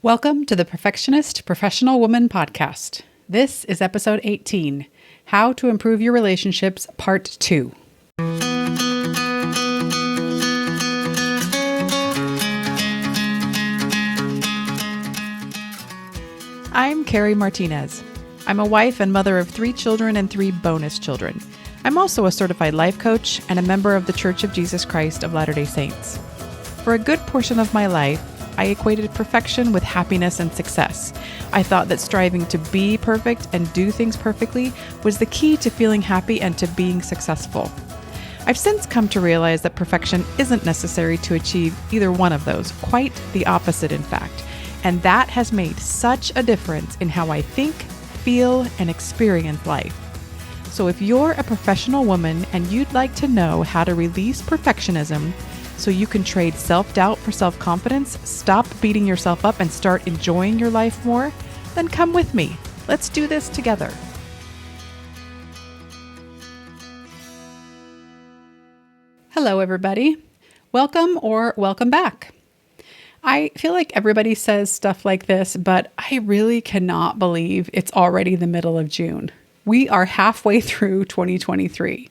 Welcome to the Perfectionist Professional Woman Podcast. This is episode 18, How to Improve Your Relationships, Part 2. I'm Carrie Martinez. I'm a wife and mother of 3 children and 3 bonus children. I'm also a certified life coach and a member of the Church of Jesus Christ of Latter-day Saints. For a good portion of my life, I equated perfection with happiness and success. I thought that striving to be perfect and do things perfectly was the key to feeling happy and to being successful. I've since come to realize that perfection isn't necessary to achieve either one of those, quite the opposite in fact. And that has made such a difference in how I think, feel, and experience life. So if you're a professional woman and you'd like to know how to release perfectionism so you can trade self-doubt for self-confidence, stop beating yourself up, and start enjoying your life more, then come with me. Let's do this together. Hello, everybody. Welcome or welcome back. I feel like everybody says stuff like this, but I really cannot believe it's already the middle of June. We are halfway through 2023.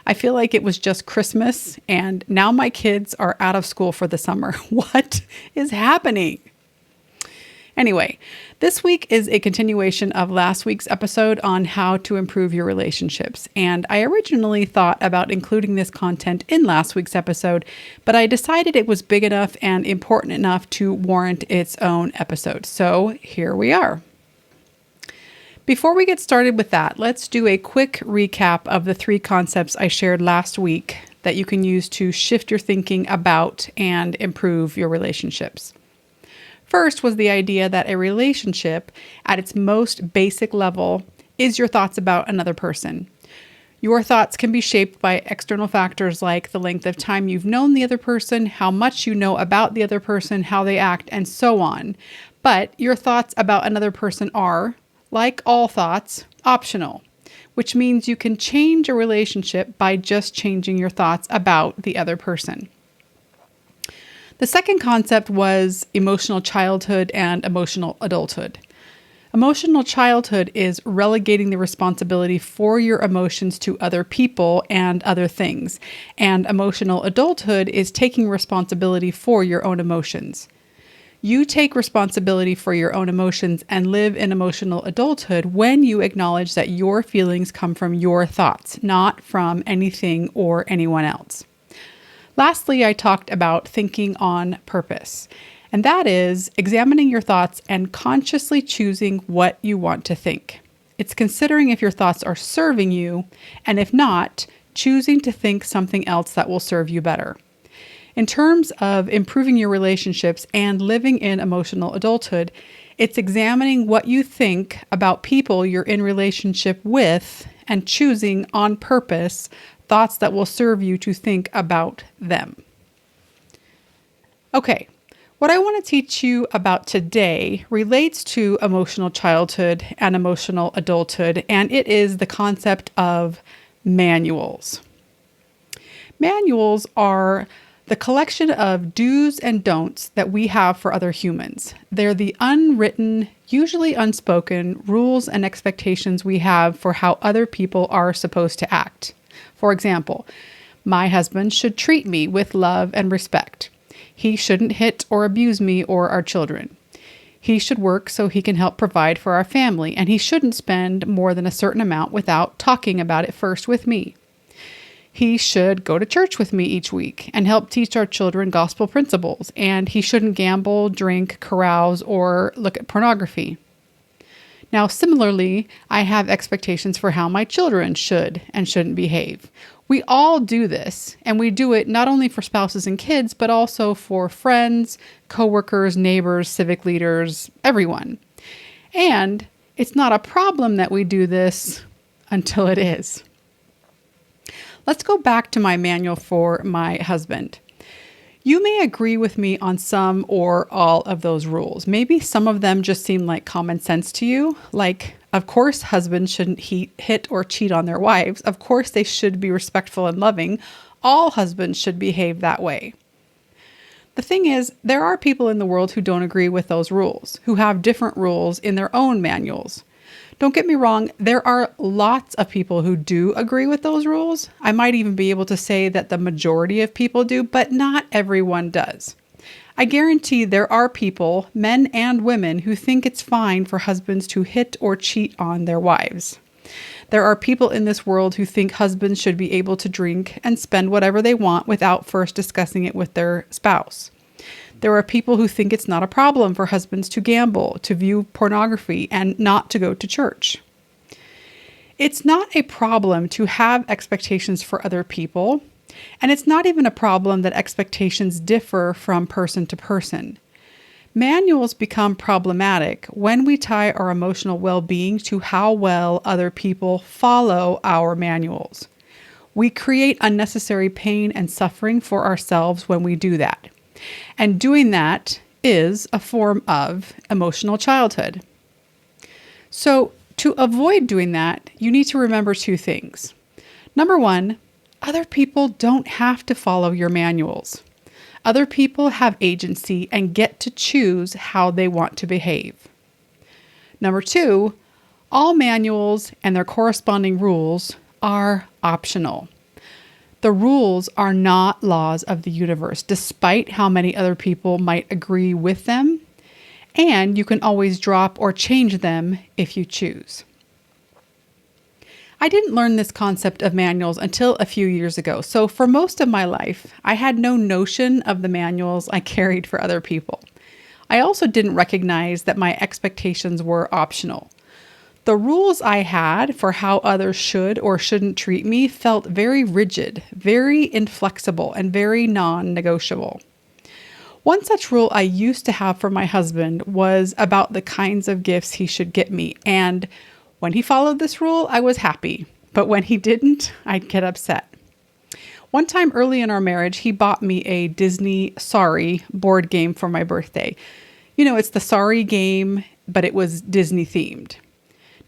I feel like it was just Christmas and now my kids are out of school for the summer. What is happening? Anyway, this week is a continuation of last week's episode on how to improve your relationships. And I originally thought about including this content in last week's episode, but I decided it was big enough and important enough to warrant its own episode. So here we are. Before we get started with that, let's do a quick recap of the 3 concepts I shared last week that you can use to shift your thinking about and improve your relationships. First was the idea that a relationship, at its most basic level, is your thoughts about another person. Your thoughts can be shaped by external factors like the length of time you've known the other person, how much you know about the other person, how they act, and so on. But your thoughts about another person are, like all thoughts, optional, which means you can change a relationship by just changing your thoughts about the other person. The second concept was emotional childhood and emotional adulthood. Emotional childhood is relegating the responsibility for your emotions to other people and other things, and emotional adulthood is taking responsibility for your own emotions. You take responsibility for your own emotions and live in emotional adulthood when you acknowledge that your feelings come from your thoughts, not from anything or anyone else. Lastly, I talked about thinking on purpose, and that is examining your thoughts and consciously choosing what you want to think. It's considering if your thoughts are serving you, and if not, choosing to think something else that will serve you better. In terms of improving your relationships and living in emotional adulthood, it's examining what you think about people you're in relationship with and choosing on purpose thoughts that will serve you to think about them. Okay, what I want to teach you about today relates to emotional childhood and emotional adulthood, and it is the concept of manuals. Manuals are the collection of do's and don'ts that we have for other humans. They're the unwritten, usually unspoken, rules and expectations we have for how other people are supposed to act. For example, my husband should treat me with love and respect. He shouldn't hit or abuse me or our children. He should work so he can help provide for our family, and he shouldn't spend more than a certain amount without talking about it first with me. He should go to church with me each week and help teach our children gospel principles, and he shouldn't gamble, drink, carouse, or look at pornography. Now, similarly, I have expectations for how my children should and shouldn't behave. We all do this, and we do it not only for spouses and kids, but also for friends, coworkers, neighbors, civic leaders, everyone. And it's not a problem that we do this until it is. Let's go back to my manual for my husband. You may agree with me on some or all of those rules. Maybe some of them just seem like common sense to you, like, of course, husbands shouldn't hit or cheat on their wives. Of course, they should be respectful and loving. All husbands should behave that way. The thing is, there are people in the world who don't agree with those rules, who have different rules in their own manuals. Don't get me wrong, there are lots of people who do agree with those rules. I might even be able to say that the majority of people do, but not everyone does. I guarantee there are people, men and women, who think it's fine for husbands to hit or cheat on their wives. There are people in this world who think husbands should be able to drink and spend whatever they want without first discussing it with their spouse. There are people who think it's not a problem for husbands to gamble, to view pornography, and not to go to church. It's not a problem to have expectations for other people, and it's not even a problem that expectations differ from person to person. Manuals become problematic when we tie our emotional well-being to how well other people follow our manuals. We create unnecessary pain and suffering for ourselves when we do that. And doing that is a form of emotional childhood. So, to avoid doing that, you need to remember two things. Number one, other people don't have to follow your manuals. Other people have agency and get to choose how they want to behave. Number two, all manuals and their corresponding rules are optional. The rules are not laws of the universe, despite how many other people might agree with them, and you can always drop or change them if you choose. I didn't learn this concept of manuals until a few years ago, so for most of my life, I had no notion of the manuals I carried for other people. I also didn't recognize that my expectations were optional. The rules I had for how others should or shouldn't treat me felt very rigid, very inflexible, and very non-negotiable. One such rule I used to have for my husband was about the kinds of gifts he should get me, and when he followed this rule, I was happy, but when he didn't, I'd get upset. One time early in our marriage, he bought me a Disney Sorry board game for my birthday. You know, it's the Sorry game, but it was Disney themed.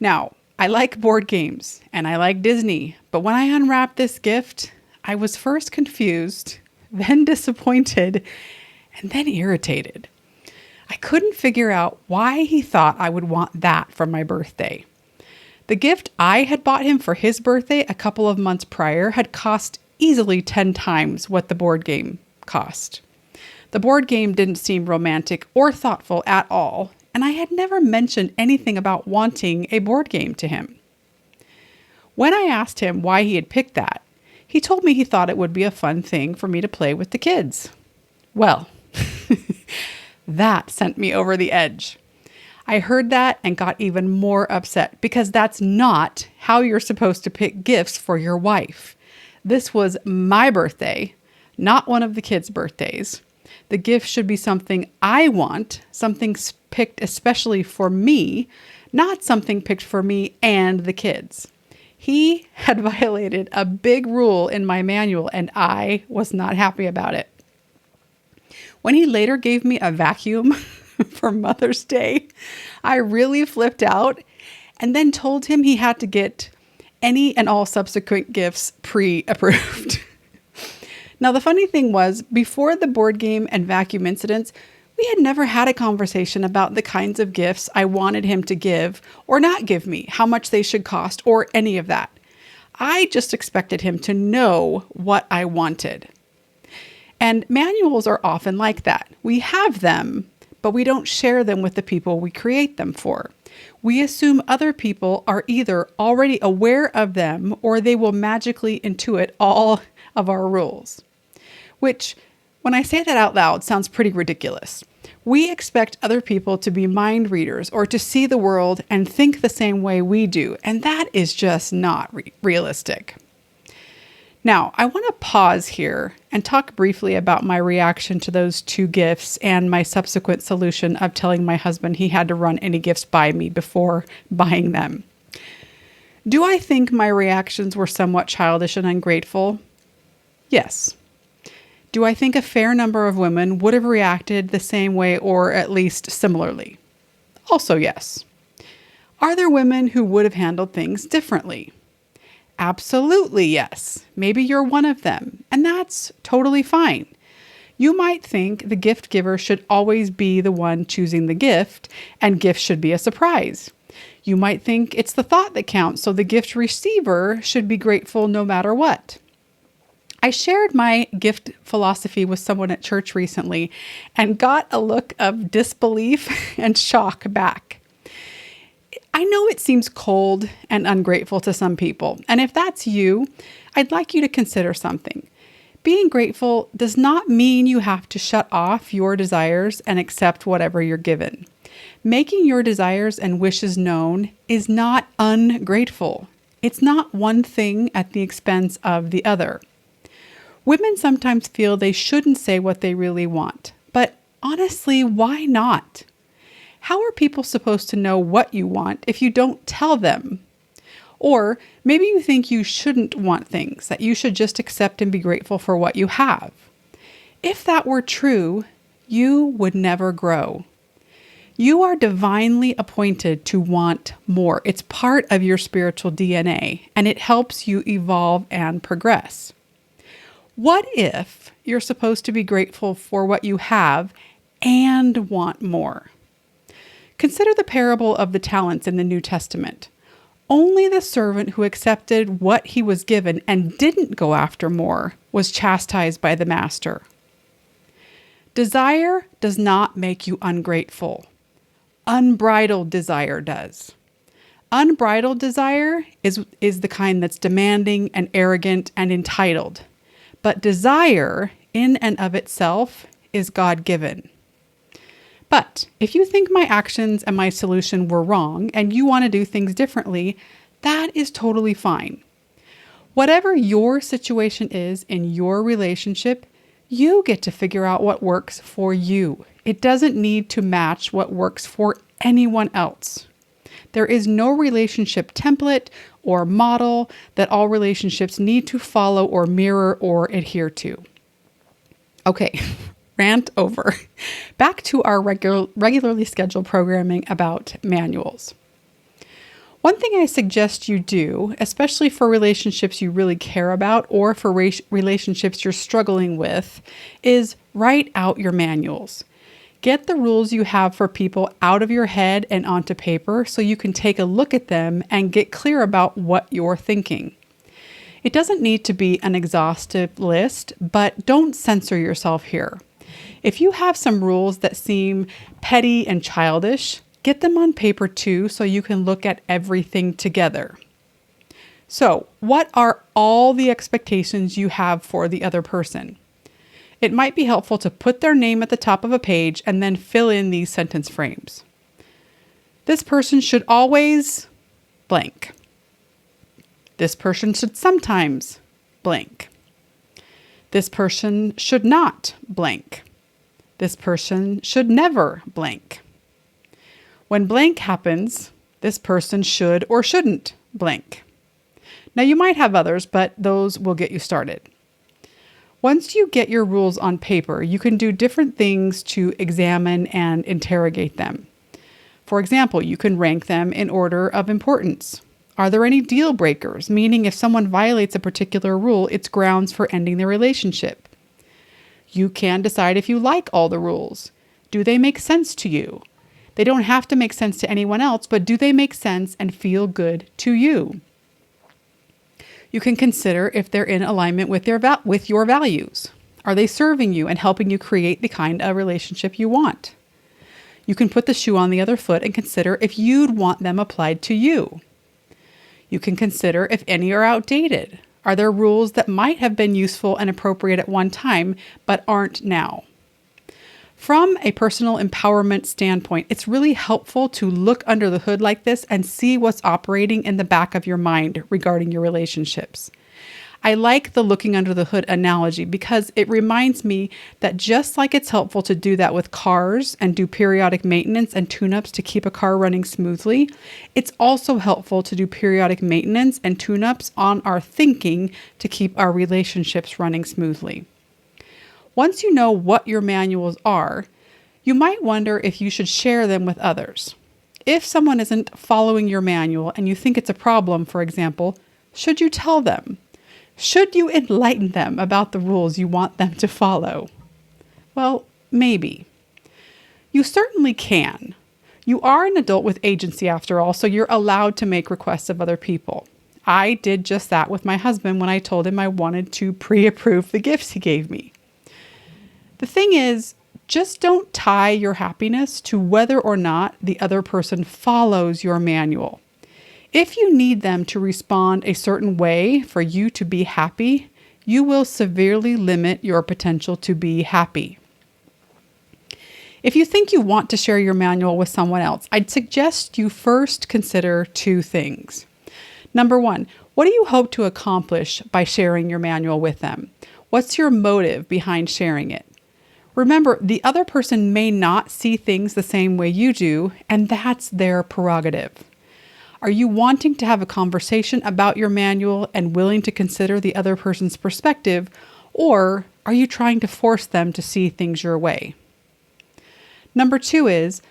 Now, I like board games and I like Disney, but when I unwrapped this gift, I was first confused, then disappointed, and then irritated. I couldn't figure out why he thought I would want that for my birthday. The gift I had bought him for his birthday a couple of months prior had cost easily 10 times what the board game cost. The board game didn't seem romantic or thoughtful at all, and I had never mentioned anything about wanting a board game to him. When I asked him why he had picked that, he told me he thought it would be a fun thing for me to play with the kids. Well, that sent me over the edge. I heard that and got even more upset because that's not how you're supposed to pick gifts for your wife. This was my birthday, not one of the kids' birthdays. The gift should be something I want, something picked especially for me, not something picked for me and the kids. He had violated a big rule in my manual and I was not happy about it. When he later gave me a vacuum for Mother's Day, I really flipped out and then told him he had to get any and all subsequent gifts pre-approved. Now, the funny thing was, before the board game and vacuum incidents, we had never had a conversation about the kinds of gifts I wanted him to give or not give me, how much they should cost, or any of that. I just expected him to know what I wanted. And manuals are often like that. We have them, but we don't share them with the people we create them for. We assume other people are either already aware of them or they will magically intuit all of our rules. Which, when I say that out loud, sounds pretty ridiculous. We expect other people to be mind readers or to see the world and think the same way we do, and that is just not realistic. Now, I want to pause here and talk briefly about my reaction to those two gifts and my subsequent solution of telling my husband he had to run any gifts by me before buying them. Do I think my reactions were somewhat childish and ungrateful? Yes. Do I think a fair number of women would have reacted the same way or at least similarly? Also, yes. Are there women who would have handled things differently? Absolutely, yes. Maybe you're one of them, and that's totally fine. You might think the gift giver should always be the one choosing the gift, and gifts should be a surprise. You might think it's the thought that counts, so the gift receiver should be grateful no matter what. I shared my gift philosophy with someone at church recently and got a look of disbelief and shock back. I know it seems cold and ungrateful to some people, and if that's you, I'd like you to consider something. Being grateful does not mean you have to shut off your desires and accept whatever you're given. Making your desires and wishes known is not ungrateful. It's not one thing at the expense of the other. Women sometimes feel they shouldn't say what they really want, but honestly, why not? How are people supposed to know what you want if you don't tell them? Or maybe you think you shouldn't want things, that you should just accept and be grateful for what you have. If that were true, you would never grow. You are divinely appointed to want more. It's part of your spiritual DNA, and it helps you evolve and progress. What if you're supposed to be grateful for what you have and want more? Consider the parable of the talents in the New Testament. Only the servant who accepted what he was given and didn't go after more was chastised by the master. Desire does not make you ungrateful. Unbridled desire does. Unbridled desire is the kind that's demanding and arrogant and entitled. But desire, in and of itself, is God-given. But if you think my actions and my solution were wrong and you want to do things differently, that is totally fine. Whatever your situation is in your relationship, you get to figure out what works for you. It doesn't need to match what works for anyone else. There is no relationship template or model that all relationships need to follow or mirror or adhere to. Okay, rant over. Back to our regularly scheduled programming about manuals. One thing I suggest you do, especially for relationships you really care about or for relationships you're struggling with, is write out your manuals. Get the rules you have for people out of your head and onto paper so you can take a look at them and get clear about what you're thinking. It doesn't need to be an exhaustive list, but don't censor yourself here. If you have some rules that seem petty and childish, get them on paper too so you can look at everything together. So, what are all the expectations you have for the other person? It might be helpful to put their name at the top of a page and then fill in these sentence frames. This person should always blank. This person should sometimes blank. This person should not blank. This person should never blank. When blank happens, this person should or shouldn't blank. Now you might have others, but those will get you started. Once you get your rules on paper, you can do different things to examine and interrogate them. For example, you can rank them in order of importance. Are there any deal breakers? Meaning if someone violates a particular rule, it's grounds for ending the relationship. You can decide if you like all the rules. Do they make sense to you? They don't have to make sense to anyone else, but do they make sense and feel good to you? You can consider if they're in alignment with your values. Are they serving you and helping you create the kind of relationship you want? You can put the shoe on the other foot and consider if you'd want them applied to you. You can consider if any are outdated. Are there rules that might have been useful and appropriate at one time, but aren't now? From a personal empowerment standpoint, it's really helpful to look under the hood like this and see what's operating in the back of your mind regarding your relationships. I like the looking under the hood analogy because it reminds me that just like it's helpful to do that with cars and do periodic maintenance and tune-ups to keep a car running smoothly, it's also helpful to do periodic maintenance and tune-ups on our thinking to keep our relationships running smoothly. Once you know what your manuals are, you might wonder if you should share them with others. If someone isn't following your manual and you think it's a problem, for example, should you tell them? Should you enlighten them about the rules you want them to follow? Well, maybe. You certainly can. You are an adult with agency after all, so you're allowed to make requests of other people. I did just that with my husband when I told him I wanted to pre-approve the gifts he gave me. The thing is, just don't tie your happiness to whether or not the other person follows your manual. If you need them to respond a certain way for you to be happy, you will severely limit your potential to be happy. If you think you want to share your manual with someone else, I'd suggest you first consider two things. Number one, what do you hope to accomplish by sharing your manual with them? What's your motive behind sharing it? Remember, the other person may not see things the same way you do, and that's their prerogative. Are you wanting to have a conversation about your manual and willing to consider the other person's perspective, or are you trying to force them to see things your way? Number two is,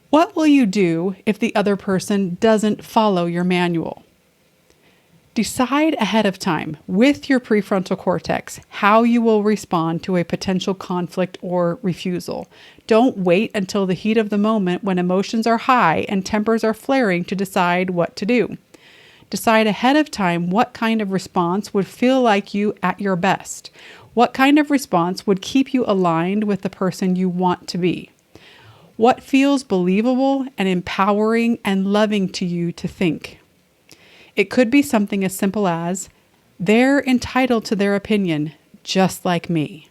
what will you do if the other person doesn't follow your manual? Decide ahead of time with your prefrontal cortex how you will respond to a potential conflict or refusal. Don't wait until the heat of the moment when emotions are high and tempers are flaring to decide what to do. Decide ahead of time what kind of response would feel like you at your best. What kind of response would keep you aligned with the person you want to be? What feels believable and empowering and loving to you to think? It could be something as simple as, they're entitled to their opinion, just like me.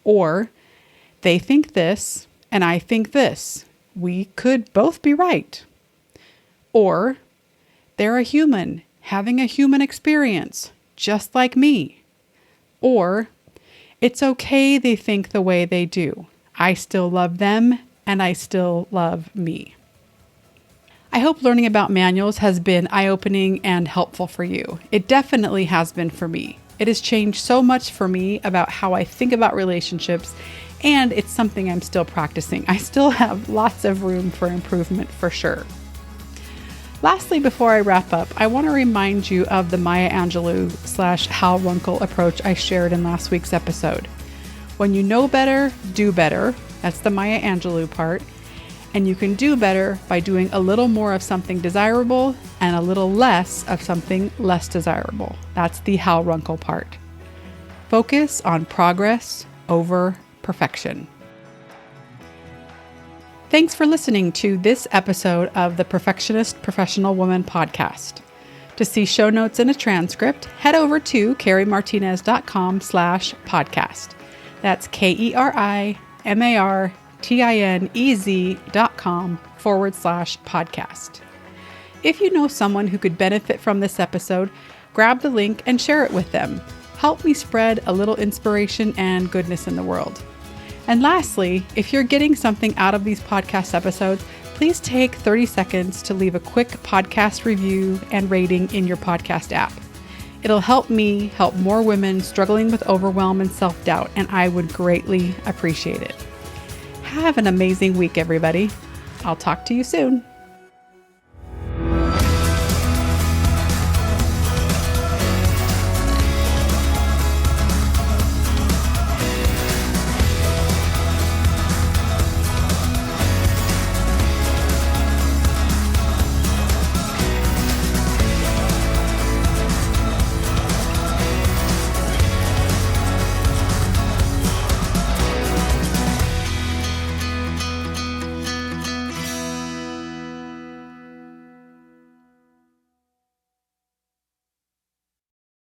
Or, they think this, and I think this. We could both be right. Or, they're a human, having a human experience, just like me. Or, it's okay they think the way they do. I still love them, and I still love me. I hope learning about manuals has been eye-opening and helpful for you. It definitely has been for me. It has changed so much for me about how I think about relationships, and it's something I'm still practicing. I still have lots of room for improvement for sure. Lastly, before I wrap up, I want to remind you of the Maya Angelou/Hal Runkel approach I shared in last week's episode. When you know better, do better. That's the Maya Angelou part. And you can do better by doing a little more of something desirable and a little less of something less desirable. That's the Hal Runkel part. Focus on progress over perfection. Thanks for listening to this episode of the Perfectionist Professional Woman podcast. To see show notes and a transcript, head over to kerimartinez.com/podcast. That's KeriMartinez.com/podcast. If you know someone who could benefit from this episode, grab the link and share it with them. Help me spread a little inspiration and goodness in the world. And lastly, if you're getting something out of these podcast episodes, please take 30 seconds to leave a quick podcast review and rating in your podcast app. It'll help me help more women struggling with overwhelm and self-doubt, and I would greatly appreciate it. Have an amazing week, everybody. I'll talk to you soon.